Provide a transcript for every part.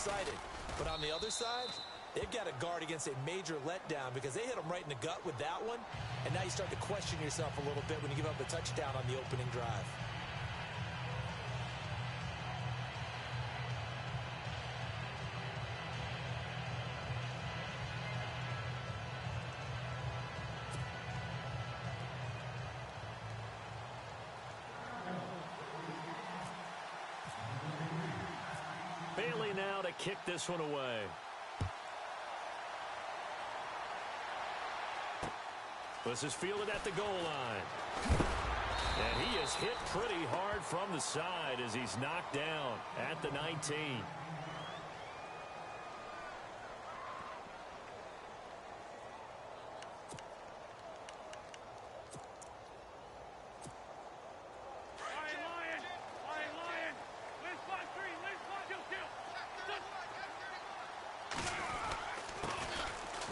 excited. But on the other side, they've got to guard against a major letdown because they hit them right in the gut with that one. And now you start to question yourself a little bit when you give up a touchdown on the opening drive. Bailey now to kick this one away. This is fielded at the goal line. And he is hit pretty hard from the side as he's knocked down at the 19.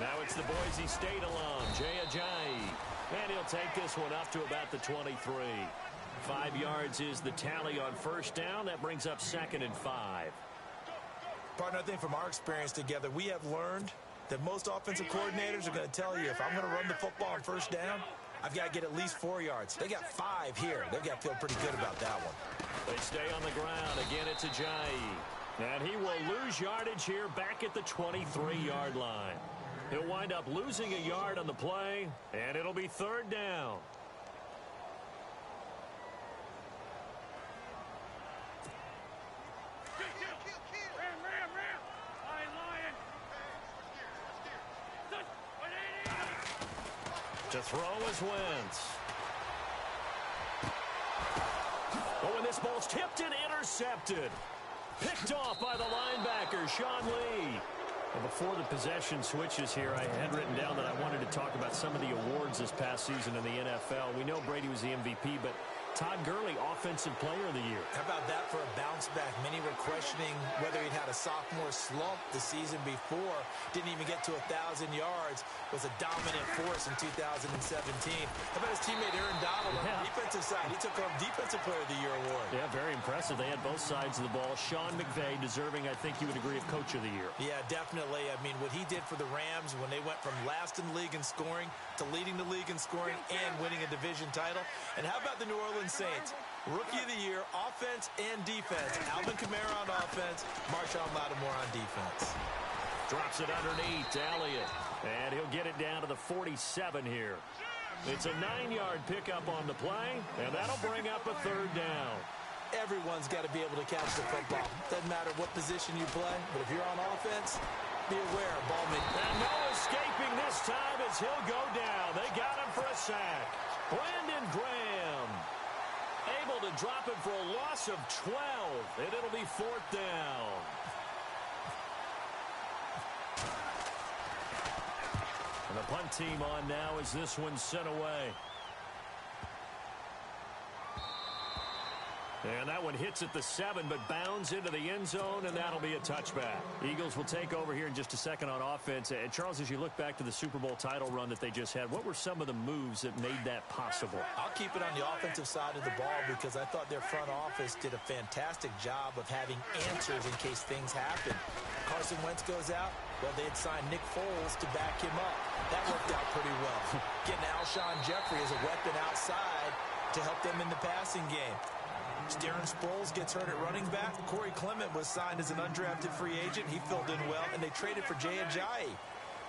Now it's the Boise State alum, Jay Ajayi. And he'll take this one up to about the 23. 5 yards is the tally on first down. That brings up 2nd and 5. Partner, I think from our experience together, we have learned that most offensive coordinators are going to tell you, if I'm going to run the football on first down, I've got to get at least 4 yards. They got 5 here. They've got to feel pretty good about that one. They stay on the ground. Again, it's Ajayi. And he will lose yardage here back at the 23-yard line. He'll wind up losing a yard on the play, and it'll be 3rd down. To throw is Wentz. Oh, and this ball's tipped and intercepted. Picked off by the linebacker, Sean Lee. Well, before the possession switches here, I had written down that I wanted to talk about some of the awards this past season in the NFL. We know Brady was the MVP, but Todd Gurley, Offensive Player of the Year. How about that for a bounce back? Many were questioning whether he'd had a sophomore slump the season before. Didn't even get to 1,000 yards. Was a dominant force in 2017. How about his teammate Aaron Donald on the defensive side? He took home Defensive Player of the Year award. Yeah, very impressive. They had both sides of the ball. Sean McVay deserving, I think you would agree, of Coach of the Year. Yeah, definitely. I mean, what he did for the Rams when they went from last in the league in scoring to leading the league in scoring and winning a division title. And how about the New Orleans Saints? Rookie of the Year, offense and defense. Alvin Kamara on offense, Marshawn Lattimore on defense. Drops it underneath to Elliott. And he'll get it down to the 47 here. It's a 9-yard pickup on the play, and that'll bring up a 3rd down. Everyone's got to be able to catch the football. Doesn't matter what position you play, but if you're on offense, be aware, ball may... And no escaping this time as he'll go down. They got him for a sack. Brandon Graham able to drop him for a loss of 12, and it'll be 4th down. And the punt team on now as this one's sent away. And that one hits at the 7, but bounds into the end zone, and that'll be a touchback. Eagles will take over here in just a second on offense. And, Charles, as you look back to the Super Bowl title run that they just had, what were some of the moves that made that possible? I'll keep it on the offensive side of the ball because I thought their front office did a fantastic job of having answers in case things happen. Carson Wentz goes out. Well, they had signed Nick Foles to back him up. That worked out pretty well. Getting Alshon Jeffrey as a weapon outside to help them in the passing game. Darren Sproles gets hurt at running back. Corey Clement was signed as an undrafted free agent. He filled in well, and they traded for Jay Ajayi.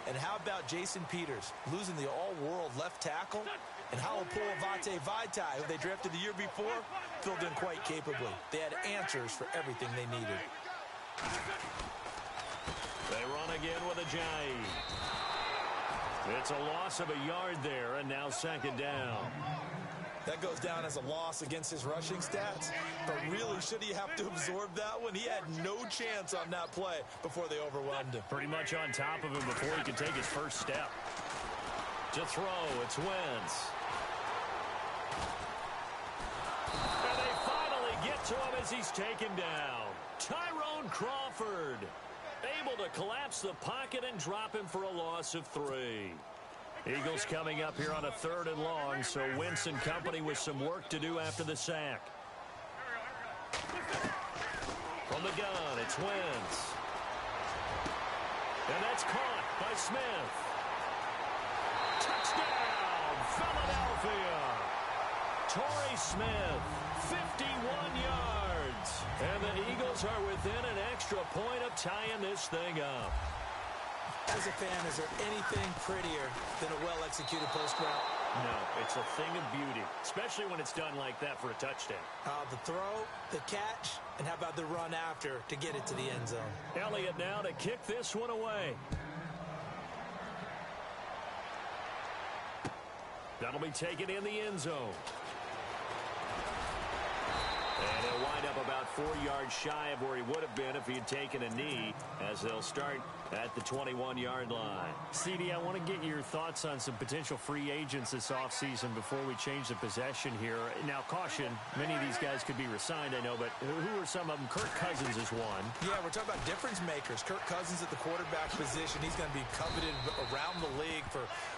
And how about Jason Peters losing the all-world left tackle? And Halapoulivaati Vaitai, who they drafted the year before, filled in quite capably. They had answers for everything they needed. They run again with Ajayi. It's a loss of a yard there, and now 2nd down. That goes down as a loss against his rushing stats. But really, should he have to absorb that one? He had no chance on that play before they overwhelmed him. Pretty much on top of him before he could take his first step. To throw, it's Wentz. And they finally get to him as he's taken down. Tyrone Crawford able to collapse the pocket and drop him for a loss of 3. Eagles coming up here on a 3rd and long, so Wentz and company with some work to do after the sack. From the gun, it's Wentz. And that's caught by Smith. Touchdown, Philadelphia. Torrey Smith, 51 yards. And the Eagles are within an extra point of tying this thing up. As a fan, is there anything prettier than a well-executed post route? No, it's a thing of beauty, especially when it's done like that for a touchdown. The throw, the catch, and how about the run after to get it to the end zone? Elliott now to kick this one away. That'll be taken in the end zone. And he'll wind up about 4 yards shy of where he would have been if he had taken a knee, as they'll start at the 21-yard line. CD, I want to get your thoughts on some potential free agents this offseason before we change the possession here. Now, caution, many of these guys could be re-signed, I know, but who are some of them? Kirk Cousins is one. Yeah, we're talking about difference makers. Kirk Cousins at the quarterback position. He's going to be coveted around the league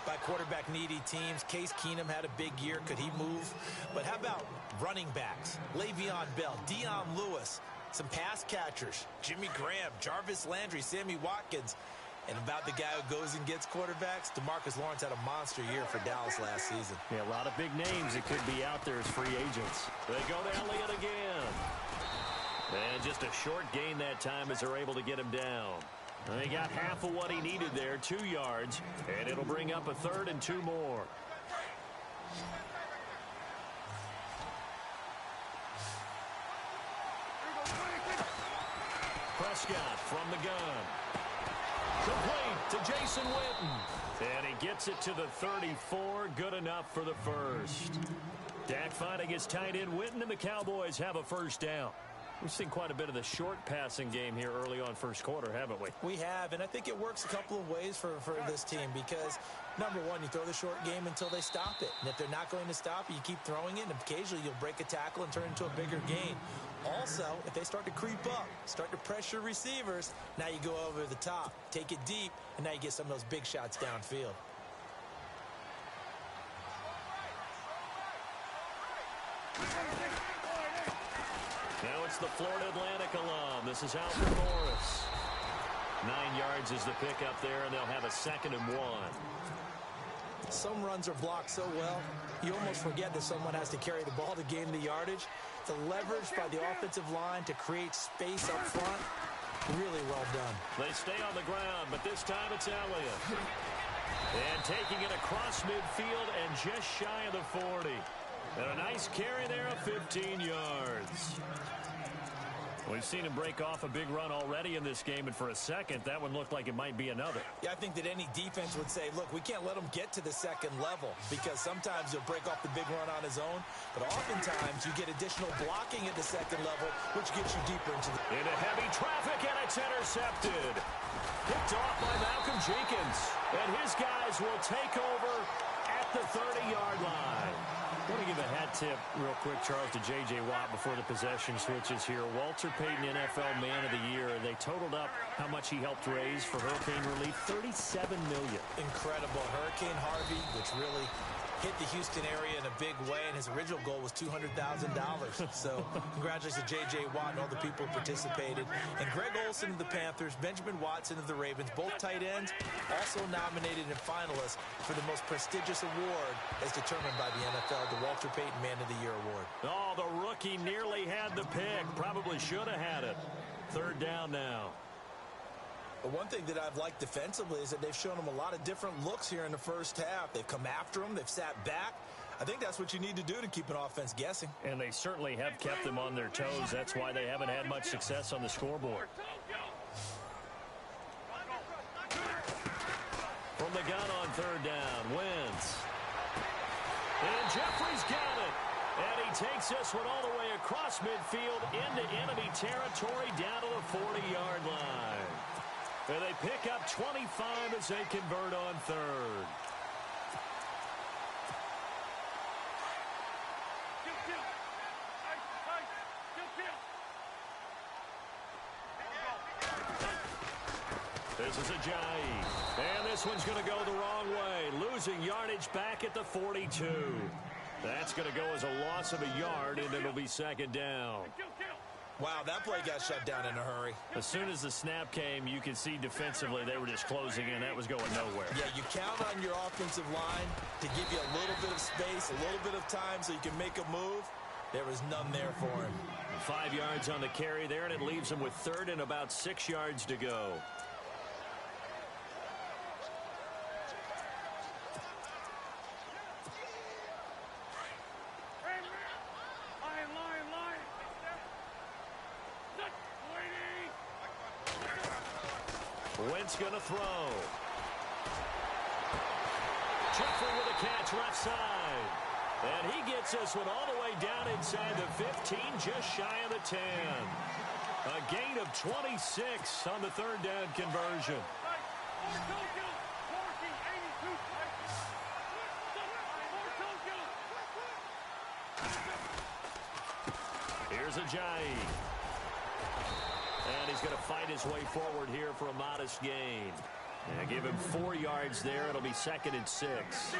by quarterback-needy teams. Case Keenum had a big year. Could he move? But how about running backs? Le'Veon Bell, Dion Lewis, some pass catchers, Jimmy Graham, Jarvis Landry, Sammy Watkins. And about the guy who goes and gets quarterbacks, DeMarcus Lawrence had a monster year for Dallas last season. Yeah, a lot of big names that could be out there as free agents. They go to Elliott again. And just a short gain that time as they're able to get him down. And they got half of what he needed there, 2 yards. And it'll bring up a 3rd and 2 more. Prescott from the gun. Complete to Jason Witten. And he gets it to the 34. Good enough for the first. Dak finding his tight end Witten, and the Cowboys have a first down. We've seen quite a bit of the short passing game here early on first quarter, haven't we? We have, and I think it works a couple of ways for this team because, number one, you throw the short game until they stop it. And if they're not going to stop it, you keep throwing it, and occasionally you'll break a tackle and turn it into a bigger gain. Also, if they start to creep up, start to pressure receivers, now you go over the top, take it deep, and now you get some of those big shots downfield. Now it's the Florida Atlantic alum. This is Alfred Morris. 9 yards is the pickup there, and they'll have a 2nd and 1. Some runs are blocked so well, you almost forget that someone has to carry the ball to gain the yardage. The leverage by the offensive line to create space up front, really well done. They stay on the ground, but this time it's Elliott. And taking it across midfield and just shy of the 40. And a nice carry there of 15 yards. We've seen him break off a big run already in this game, and for a second, that one looked like it might be another. Yeah, I think that any defense would say, look, we can't let him get to the 2nd level because sometimes he'll break off the big run on his own, but oftentimes you get additional blocking at the 2nd level, which gets you deeper into the... Into heavy traffic, and it's intercepted. Picked off by Malcolm Jenkins, and his guys will take over at the 30-yard line. I want to give a hat tip real quick, Charles, to J.J. Watt before the possession switches here. Walter Payton, NFL Man of the Year. They totaled up how much he helped raise for hurricane relief, $37 million. Incredible. Hurricane Harvey, which really hit the Houston area in a big way, and his original goal was $200,000. So congratulations to J.J. Watt and all the people who participated. And Greg Olsen of the Panthers, Benjamin Watson of the Ravens, both tight ends, also nominated and finalists for the most prestigious award as determined by the NFL, the Walter Payton Man of the Year Award. Oh, the rookie nearly had the pick. Probably should have had it. 3rd down now. But one thing that I've liked defensively is that they've shown them a lot of different looks here in the first half. They've come after them. They've sat back. I think that's what you need to do to keep an offense guessing. And they certainly have kept them on their toes. That's why they haven't had much success on the scoreboard. From the gun on 3rd down, Wentz. And Jeffrey's got it. And he takes this one all the way across midfield into enemy territory down to the 40-yard line. And they pick up 25 as they convert on 3rd. This is Ajayi. And this one's going to go the wrong way. Losing yardage back at the 42. That's going to go as a loss of a yard, and it'll be 2nd down. Wow, that play got shut down in a hurry. As soon as the snap came, you could see defensively they were just closing in. That was going nowhere. Yeah, you count on your offensive line to give you a little bit of space, a little bit of time so you can make a move. There was none there for him. 5 yards on the carry there, and it leaves him with third and about 6 yards to go. Wentz going to throw. Jeffrey with a catch left side. And he gets this one all the way down inside the 15, just shy of the 10. A gain of 26 on the third down conversion. Here's Ajayi. And he's going to fight his way forward here for a modest gain. And give him 4 yards there. It'll be 2nd and 6.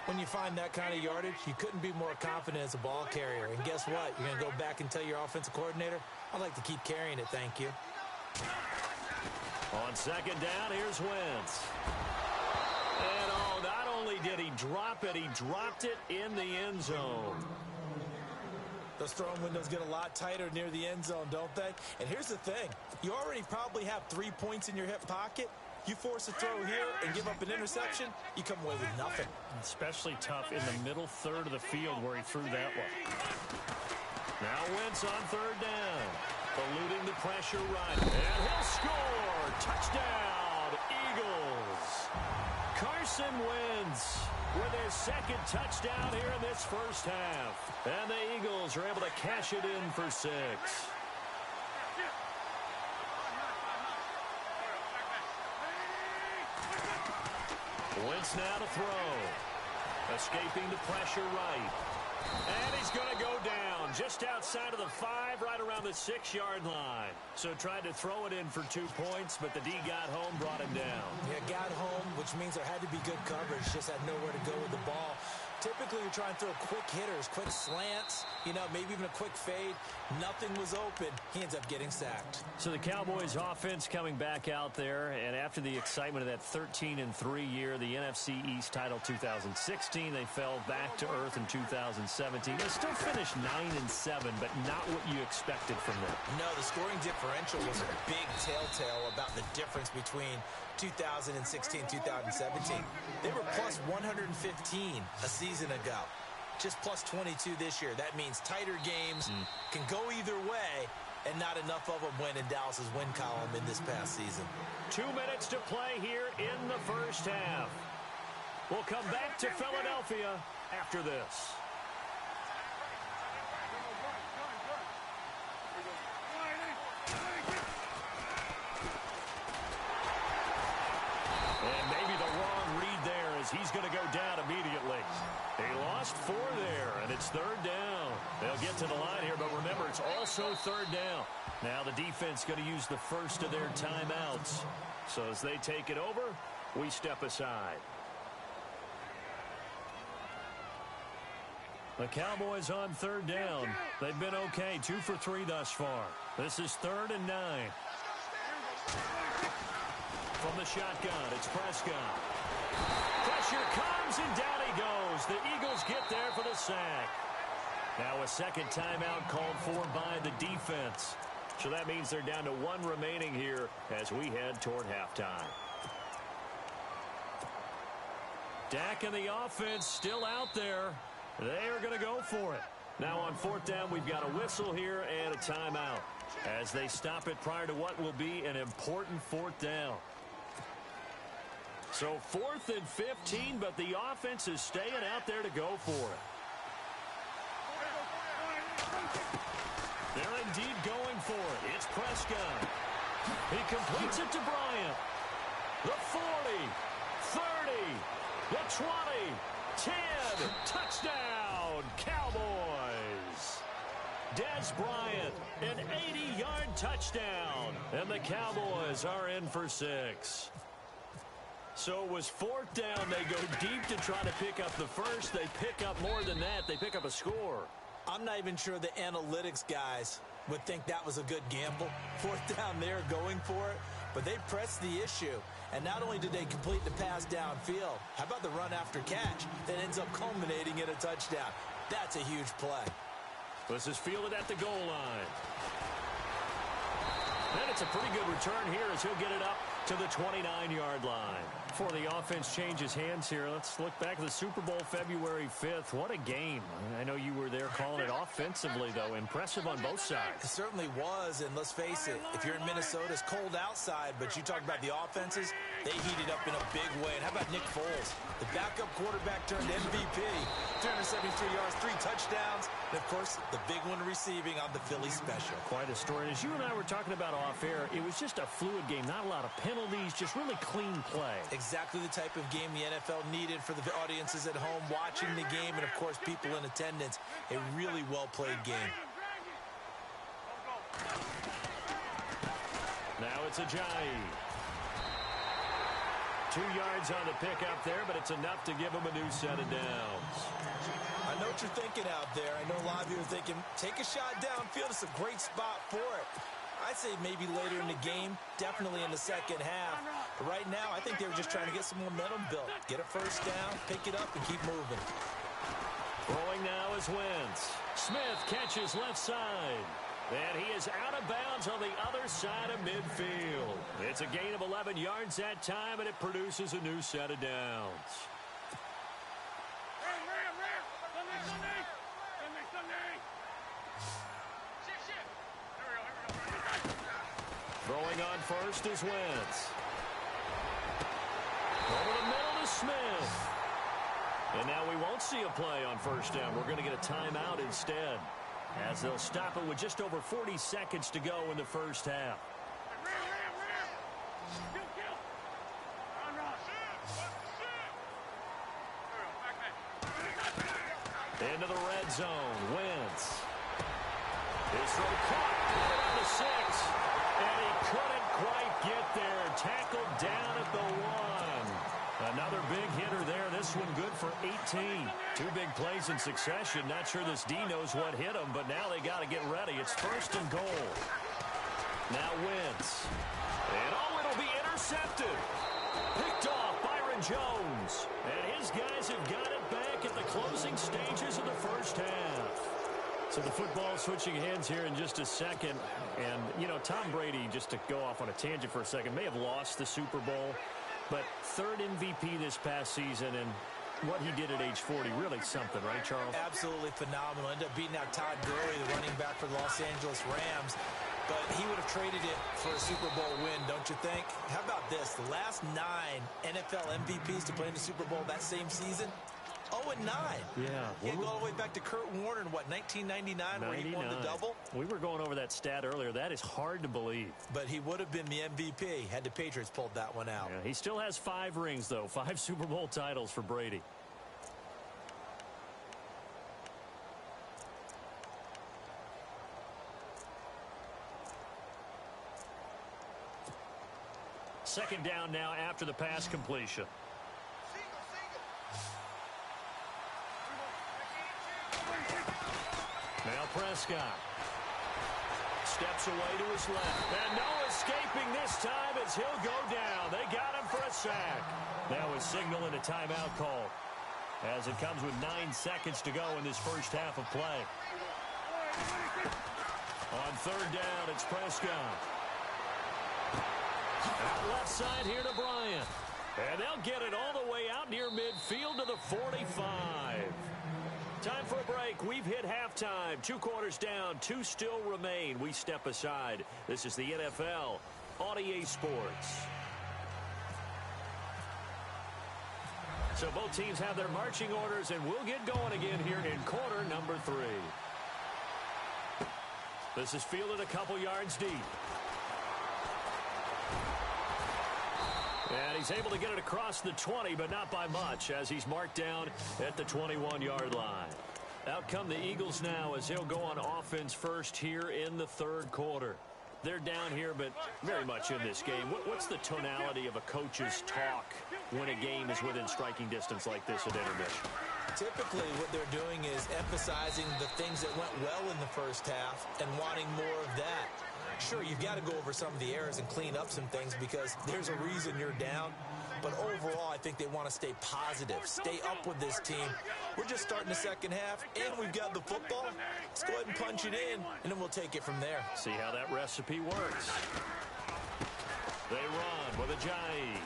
When you find that kind of yardage, you couldn't be more confident as a ball carrier. And guess what? You're going to go back and tell your offensive coordinator, I'd like to keep carrying it, thank you. On 2nd down, here's Wentz. And not only did he drop it, he dropped it in the end zone. Those throwing windows get a lot tighter near the end zone, don't they? And here's the thing. You already probably have 3 points in your hip pocket. You force a throw here and give up an interception, you come away with nothing. Especially tough in the middle third of the field where he threw that one. Now Wentz on 3rd down. Eluding the pressure right. And he'll score. Touchdown, Eagles. Carson Wentz with his 2nd touchdown here in this first half. And the Eagles are able to cash it in for 6. Wentz now to throw. Escaping the pressure right. And he's going to go down just outside of the 5, right around the 6-yard line. So tried to throw it in for 2 points, but the D got home, brought him down. Yeah, got home, which means there had to be good coverage. Just had nowhere to go with the ball. Typically, you're trying to throw quick hitters, quick slants, maybe even a quick fade. Nothing was open. He ends up getting sacked. So the Cowboys offense coming back out there, and after the excitement of that 13-3 year, the NFC East title 2016, they fell back to earth in 2017. They still finished 9-7, but not what you expected from them. No, the scoring differential was a big telltale about the difference between 2016, 2017. They were plus 115 a season ago. Just plus 22 this year. That means tighter games can go either way, and not enough of them went in Dallas's win column in this past season. 2 minutes to play here in the first half. We'll come back to Philadelphia after this. He's going to go down immediately. He lost 4 there, and it's 3rd down. They'll get to the line here, but remember, it's also 3rd down. Now the defense going to use the first of their timeouts. So as they take it over, we step aside. The Cowboys on 3rd down. They've been okay, 2 for 3 thus far. This is 3rd and 9. From the shotgun, it's Prescott. Pressure comes, and down he goes. The Eagles get there for the sack. Now a 2nd timeout called for by the defense. So that means they're down to 1 remaining here as we head toward halftime. Dak and the offense still out there. They are going to go for it. Now on 4th down, we've got a whistle here and a timeout as they stop it prior to what will be an important 4th down. So 4th and 15, but the offense is staying out there to go for it. They're indeed going for it. It's Prescott. He completes it to Bryant. The 40, 30, the 20, 10, touchdown, Cowboys. Dez Bryant, an 80-yard touchdown, and the Cowboys are in for 6. So it was 4th down. They go deep to try to pick up the first. They pick up more than that. They pick up a score. I'm not even sure the analytics guys would think that was a good gamble. Fourth down there, going for it. But they pressed the issue. And not only did they complete the pass downfield, how about the run after catch that ends up culminating in a touchdown? That's a huge play. This is fielded at the goal line. And it's a pretty good return here as he'll get it up to the 29-yard line. Before the offense changes hands here, let's look back at the Super Bowl February 5th. What a game. I know you were there calling it offensively, though. Impressive on both sides. It certainly was, and let's face it, if you're in Minnesota, it's cold outside, but you talk about the offenses, they heated up in a big way. And how about Nick Foles? The backup quarterback turned MVP. 373 yards, 3 touchdowns, and, of course, the big one receiving on the Philly special. Quite a story. As you and I were talking about off air, it was just a fluid game, not a lot of penalties, just really clean play. Exactly the type of game the NFL needed for the audiences at home watching the game and, of course, people in attendance. A really well-played game. Now it's Ajayi. 2 yards on the pickup there, but it's enough to give him a new set of downs. I know what you're thinking out there. I know a lot of you are thinking, take a shot downfield. It's a great spot for it. I'd say maybe later in the game, definitely in the second half. But right now, I think they were just trying to get some momentum built. Get a first down, pick it up, and keep moving. Throwing now is Wentz. Smith catches left side. And he is out of bounds on the other side of midfield. It's a gain of 11 yards that time, and it produces a new set of downs. Throwing on first is Wentz. Over the middle to Smith. And now we won't see a play on first down. We're going to get a timeout instead, as they'll stop it with just over 40 seconds to go in the first half. Into the red zone. Wentz. His throw caught. Down to 6. And he couldn't quite get there. Tackled down at the 1. Another big hitter there. This one good for 18. 2 big plays in succession. Not sure this D knows what hit him, but now they got to get ready. It's first and goal. Now Wentz. And it'll be intercepted. Picked off Byron Jones. And his guys have got it back at the closing stages of the first half. So the football switching hands here in just a second. And, you know, Tom Brady, just to go off on a tangent for a second, may have lost the Super Bowl, but 3rd MVP this past season, and what he did at age 40, really something, right, Charles? Absolutely phenomenal. Ended up beating out Todd Gurley, the running back for the Los Angeles Rams. But he would have traded it for a Super Bowl win, don't you think? How about this? The last 9 NFL MVPs to play in the Super Bowl that same season, 0-9. Yeah. You go all the way back to Kurt Warner in, what, 1999, where he won the double? We were going over that stat earlier. That is hard to believe. But he would have been the MVP had the Patriots pulled that one out. Yeah, he still has 5 rings, though. 5 Super Bowl titles for Brady. Second down now after the pass completion. Now Prescott steps away to his left. And no escaping this time as he'll go down. They got him for a sack. Now a signal and a timeout call as it comes with 9 seconds to go in this first half of play. On 3rd down, it's Prescott. Out left side here to Bryant. And they'll get it all the way out near midfield to the 45. Time for a break. We've hit halftime. 2 quarters down. 2 still remain. We step aside. This is the NFL on EA Sports. So both teams have their marching orders, and we'll get going again here in quarter number 3. This is fielded a couple yards deep. And he's able to get it across the 20, but not by much, as he's marked down at the 21-yard line. Out come the Eagles now as he'll go on offense first here in the 3rd quarter. They're down here, but very much in this game. What's the tonality of a coach's talk when a game is within striking distance like this at intermission? Typically, what they're doing is emphasizing the things that went well in the first half and wanting more of that. Sure, you've got to go over some of the errors and clean up some things because there's a reason you're down. But overall, I think they want to stay positive, stay up with this team. We're just starting the second half, and we've got the football. Let's go ahead and punch it in, and then we'll take it from there. See how that recipe works. They run with Ajayi.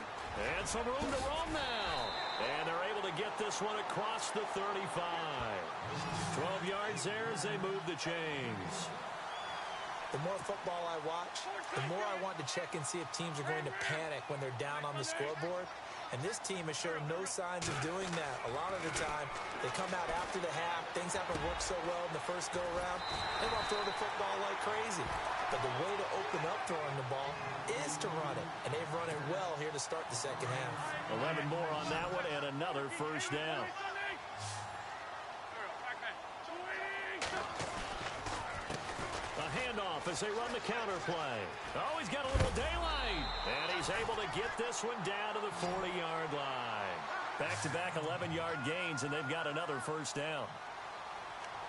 And some room to roam now. And they're able to get this one across the 35. 12 yards there as they move the chains. The more football I watch, the more I want to check and see if teams are going to panic when they're down on the scoreboard. And this team has shown no signs of doing that. A lot of the time, they come out after the half. Things haven't worked so well in the first go-around. They want to throw the football like crazy. But the way to open up throwing the ball is to run it. And they've run it well here to start the second half. 11 more on that one and another first down. A handoff as they run the counter play. Oh, he's got a little daylight. And he's able to get this one down to the 40-yard line. Back-to-back 11-yard gains, and they've got another first down.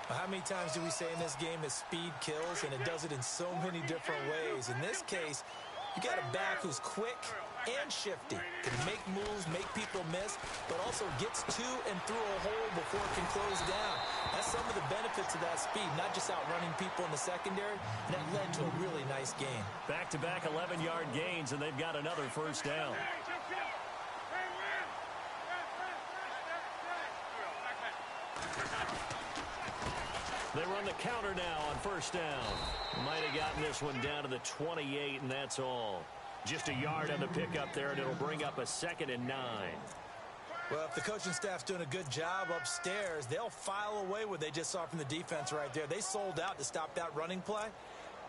How many times do we say in this game that speed kills, and it does it in so many different ways? In this case, you got a back who's quick and shifty, can make moves, make people miss, but also gets to and through a hole before it can close down. That's some of the benefits of that speed, not just outrunning people in the secondary, and that led to a really nice game. Back-to-back 11-yard gains, and they've got another first down. They run the counter now on first down. Might have gotten this one down to the 28, and that's all. Just a yard on the pickup there, and it'll bring up a 2nd and 9. Well, if the coaching staff's doing a good job upstairs, they'll file away what they just saw from the defense right there. They sold out to stop that running play.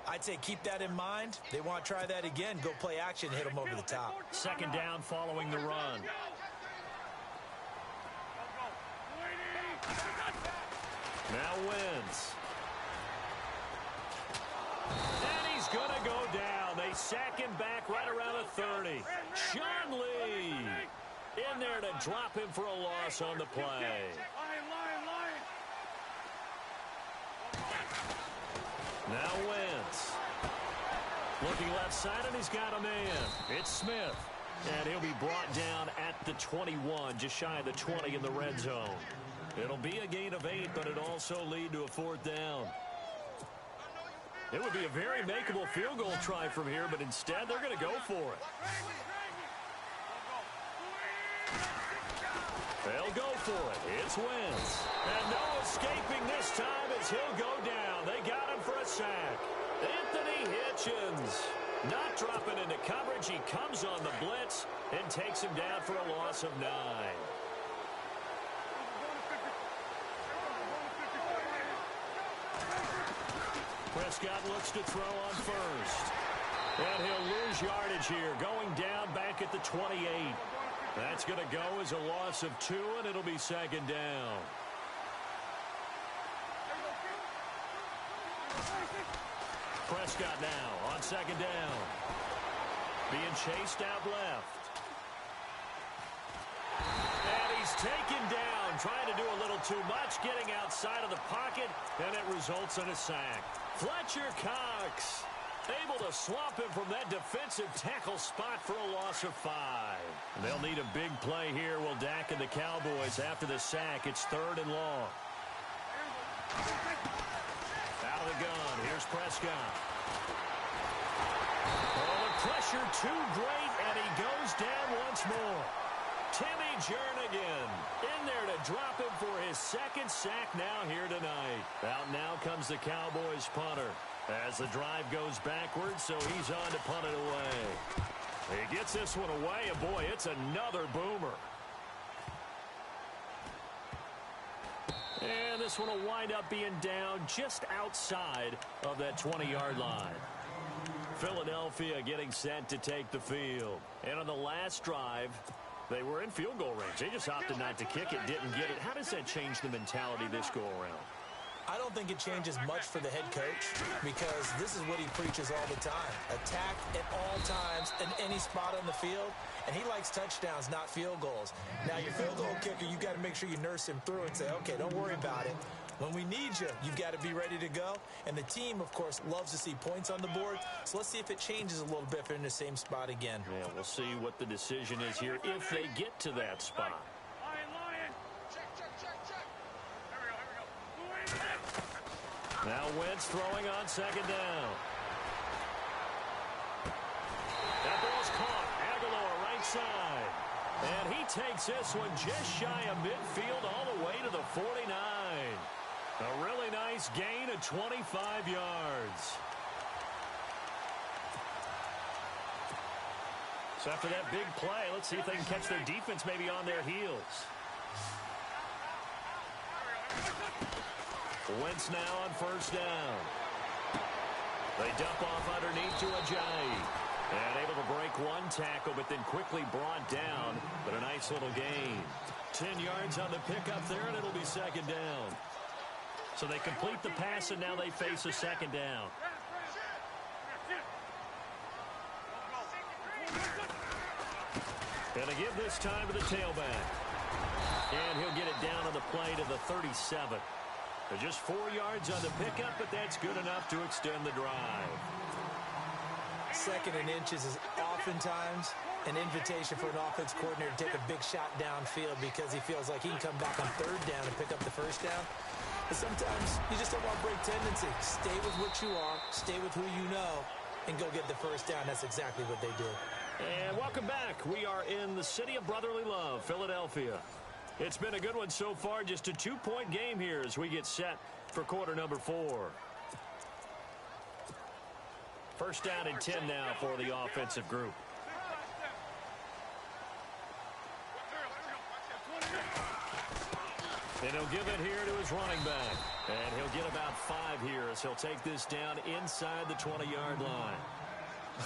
I'd say keep that in mind. They want to try that again. Go play action, hit them over the top. 2nd down following the run. Now wins. And he's going to go down. They sack him back right around the 30. Sean Lee in there to drop him for a loss on the play. Now Wentz. Looking left side, and he's got a man. It's Smith. And he'll be brought down at the 21, just shy of the 20 in the red zone. It'll be a gain of 8, but it'll also lead to a 4th down. It would be a very makeable field goal try from here, but instead they're going to go for it. They'll go for it. It's Wentz. And no escaping this time as he'll go down. They got him for a sack. Anthony Hitchens not dropping into coverage. He comes on the blitz and takes him down for a loss of 9. Prescott looks to throw on first. And he'll lose yardage here, going down back at the 28. That's going to go as a loss of 2, and it'll be 2nd down. Prescott now on 2nd down. Being chased out left. And he's taken down, trying to do a little too much, getting outside of the pocket, and it results in a sack. Fletcher Cox able to swamp him from that defensive tackle spot for a loss of 5. They'll need a big play here, will Dak and the Cowboys after the sack. It's 3rd and long. Out of the gun, here's Prescott. Oh, the pressure too great, and he goes down once more. Timmy Jernigan in there to drop him for his 2nd sack now here tonight. Out now comes the Cowboys punter as the drive goes backwards, so he's on to punt it away. He gets this one away, and boy, it's another boomer. And this one will wind up being down just outside of that 20-yard line. Philadelphia getting set to take the field. And on the last drive, they were in field goal range. They just opted not to kick it, didn't get it. How does that change the mentality this go-around? I don't think it changes much for the head coach because this is what he preaches all the time. Attack at all times in any spot on the field, and he likes touchdowns, not field goals. Now, your field goal kicker, you got to make sure you nurse him through and say, okay, don't worry about it. When we need you, you've got to be ready to go. And the team, of course, loves to see points on the board. So let's see if it changes a little bit if they're in the same spot again. Yeah, we'll see what the decision is here if they get to that spot. Now Wentz throwing on second down. That ball's caught. Aguilar right side. And he takes this one just shy of midfield all the way to the 49. A really nice gain of 25 yards. So after that big play, let's see if they can catch their defense maybe on their heels. Wentz now on first down. They dump off underneath to Ajayi. And able to break one tackle, but then quickly brought down. But a nice little gain. 10 yards on the pickup there, and it'll be second down. So they complete the pass, and now they face a second down. And a give this time to the tailback. And he'll get it down on the play to the 37. They're just 4 yards on the pickup, but that's good enough to extend the drive. Second and inches is oftentimes an invitation for an offense coordinator to take a big shot downfield because he feels like he can come back on third down and pick up the first down. But sometimes you just don't want break tendency. Stay with what you are, stay with who you know, and go get the first down. That's exactly what they did. And welcome back. We are in the city of brotherly love, Philadelphia. It's been a good one so far. Just a 2-point game here as we get set for quarter number 4. First down and 10 now for the offensive group. And he'll give it here to his running back. And he'll get about 5 here as he'll take this down inside the 20-yard line.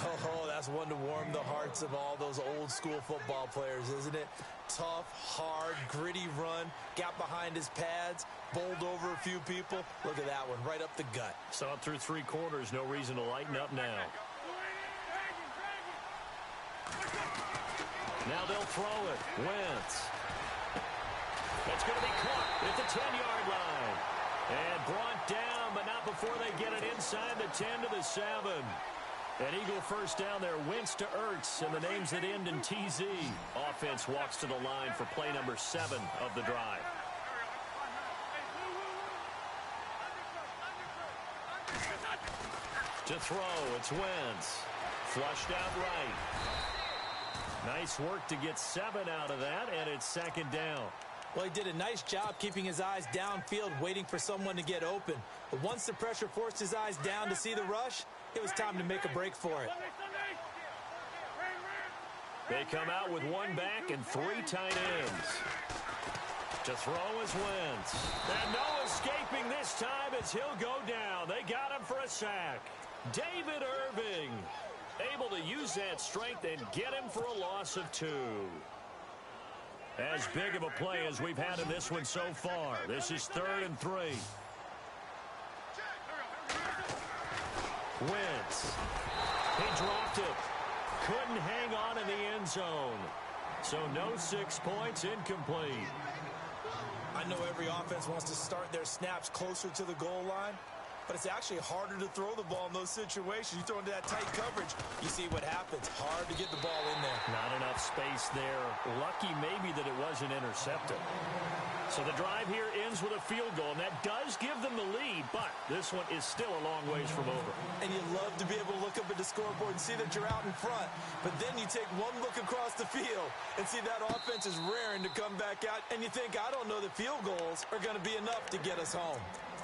Oh, that's one to warm the hearts of all those old-school football players, isn't it? Tough, hard, gritty run, got behind his pads, bowled over a few people. Look at that one, right up the gut. Saw it through 3 quarters, no reason to lighten up now. Now they'll throw it. Wentz. It's going to be caught at the 10-yard line. And brought down, but not before they get it inside the 10 to the 7. An Eagle first down there, Wentz to Ertz, and the names that end in TZ. Offense walks to the line for play number 7 of the drive. To throw, it's Wentz. Flushed out right. Nice work to get 7 out of that, and it's second down. Well, he did a nice job keeping his eyes downfield, waiting for someone to get open. But once the pressure forced his eyes down to see the rush, it was time to make a break for it. They come out with 1 back and 3 tight ends. To throw is Wentz. And no escaping this time as he'll go down. They got him for a sack. David Irving able to use that strength and get him for a loss of 2. As big of a play as we've had in this one so far. This is 3rd and 3. Wentz. He dropped it. Couldn't hang on in the end zone. So no 6 points, incomplete. I know every offense wants to start their snaps closer to the goal line, but it's actually harder to throw the ball in those situations. You throw into that tight coverage, you see what happens. Hard to get the ball in there. Not enough space there. Lucky maybe that it wasn't intercepted. So the drive here ends with a field goal, and that does give them the lead, but this one is still a long ways from over. And you love to be able to look up at the scoreboard and see that you're out in front, but then you take one look across the field and see that offense is raring to come back out, and you think, I don't know that field goals are going to be enough to get us home.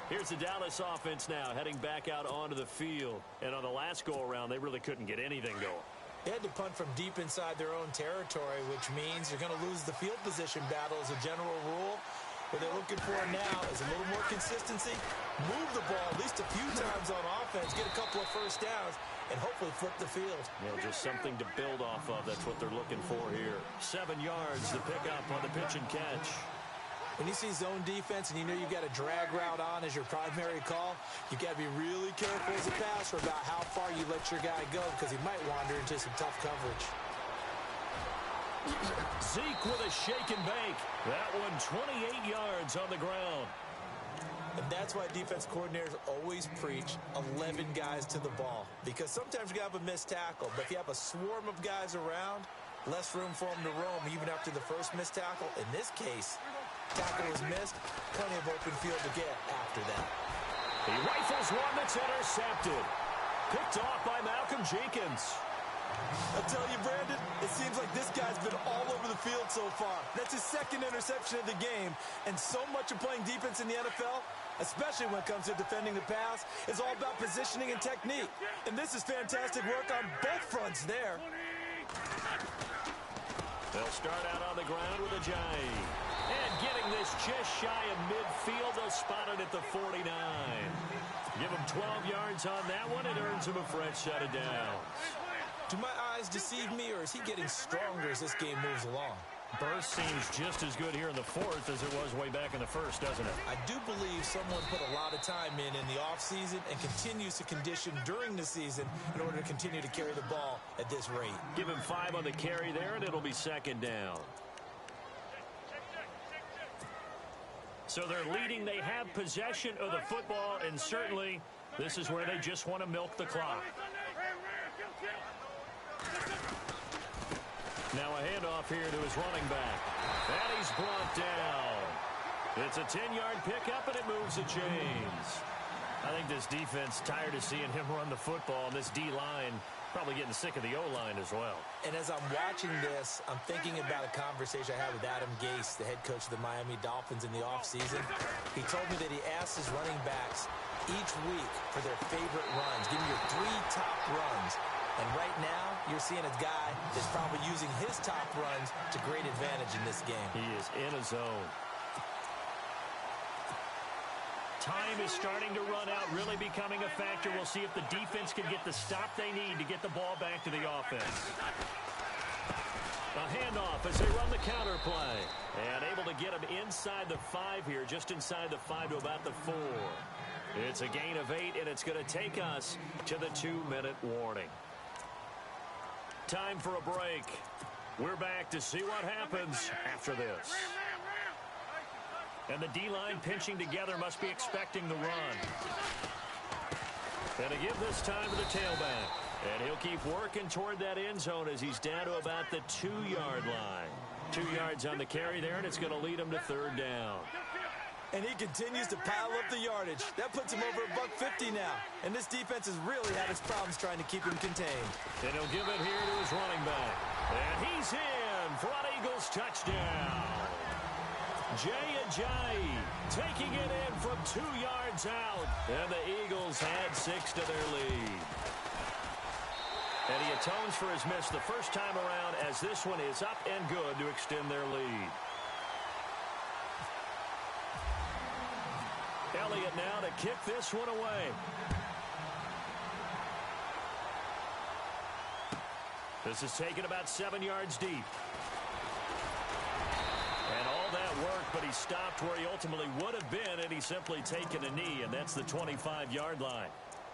Here's the Dallas offense now heading back out onto the field, and on the last go-around, they really couldn't get anything going. They had to punt from deep inside their own territory, which means you're going to lose the field position battle as a general rule. What they're looking for now is a little more consistency, move the ball at least a few times on offense, get a couple of first downs, and hopefully flip the field. Yeah, just something to build off of. That's what they're looking for here. 7 yards to pick up on the pitch and catch. When you see zone defense and you know you've got a drag route on as your primary call, you've got to be really careful as a passer about how far you let your guy go because he might wander into some tough coverage. Zeke with a shake and bake. That one 28 yards on the ground. And that's why defense coordinators always preach 11 guys to the ball. Because sometimes you have a missed tackle, but if you have a swarm of guys around, less room for them to roam even after the first missed tackle. In this case, tackle was missed, plenty of open field to get after that. He rifles one that's intercepted. Picked off by Malcolm Jenkins. I tell you, Brandon, it seems like this guy's been all over the field so far. That's his second interception of the game. And so much of playing defense in the NFL, especially when it comes to defending the pass, is all about positioning and technique. And this is fantastic work on both fronts there. They'll start out on the ground with a J. And getting this just shy of midfield, they'll spot it at the 49. Give him 12 yards on that one. It earns him a fresh set of downs. Do my eyes deceive me, or is he getting stronger as this game moves along? Burst seems just as good here in the fourth as it was way back in the first, doesn't it? I do believe someone put a lot of time in the offseason and continues to condition during the season in order to continue to carry the ball at this rate. Give him 5 on the carry there, and it'll be second down. So they're leading. They have possession of the football, and certainly this is where they just want to milk the clock. Now a handoff here to his running back. And he's brought down. It's a 10-yard pickup, and it moves the chains. I think this defense tired of seeing him run the football, and this D-line probably getting sick of the O-line as well. And as I'm watching this, I'm thinking about a conversation I had with Adam Gase, the head coach of the Miami Dolphins in the offseason. He told me that he asked his running backs each week for their favorite runs. Give me your 3 top runs. And right now, you're seeing a guy that's probably using his top runs to great advantage in this game. He is in a zone. Time is starting to run out, really becoming a factor. We'll see if the defense can get the stop they need to get the ball back to the offense. A handoff as they run the counter play. And able to get him inside the 5 here, just inside the 5 to about the 4. It's a gain of 8, and it's going to take us to the 2-minute warning. Time for a break. We're back to see what happens after this. And the D-line pinching together must be expecting the run. And to give this time to the tailback. And he'll keep working toward that end zone as he's down to about the 2-yard line. 2 yards on the carry there, and it's going to lead him to third down. And he continues to pile up the yardage. That puts him over $150 now. And this defense has really had its problems trying to keep him contained. And he'll give it here to his running back. And he's in for an Eagles touchdown. Jay Ajayi taking it in from 2 yards out. And the Eagles add 6 to their lead. And he atones for his miss the first time around as this one is up and good to extend their lead. Elliott now to kick this one away. This is taken about 7 yards deep. And all that work, but he stopped where he ultimately would have been, and he's simply taken a knee, and that's the 25-yard line.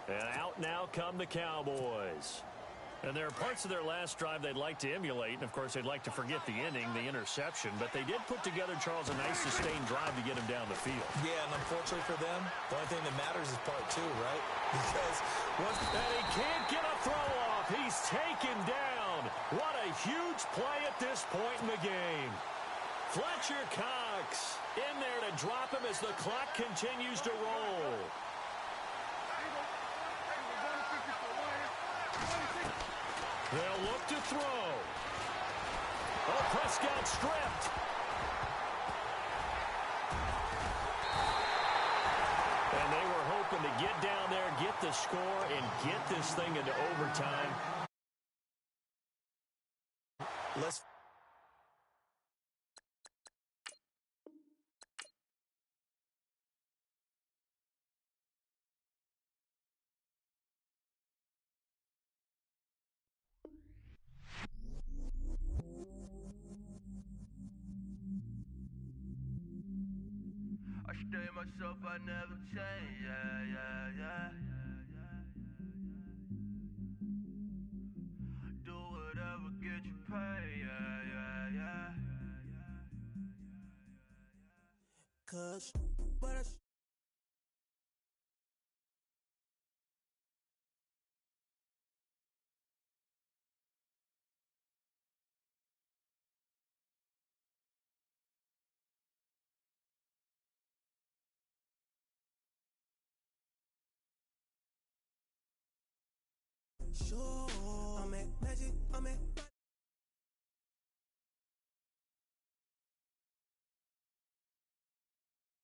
And out now come the Cowboys. And there are parts of their last drive they'd like to emulate, and of course they'd like to forget the inning, the interception, but they did put together, Charles, a nice sustained drive to get him down the field. Yeah, and unfortunately for them, the only thing that matters is part 2, right? Because once and he can't get a throw off. He's taken down. What a huge play at this point in the game. Fletcher Cox in there to drop him as the clock continues to roll. They'll look to throw. Oh, Prescott stripped. And they were hoping to get down there, get the score, and get this thing into overtime. let's Day myself, I never change, yeah. Do whatever, get you paid, yeah. Cause, but I sure I'm at magic, I'm at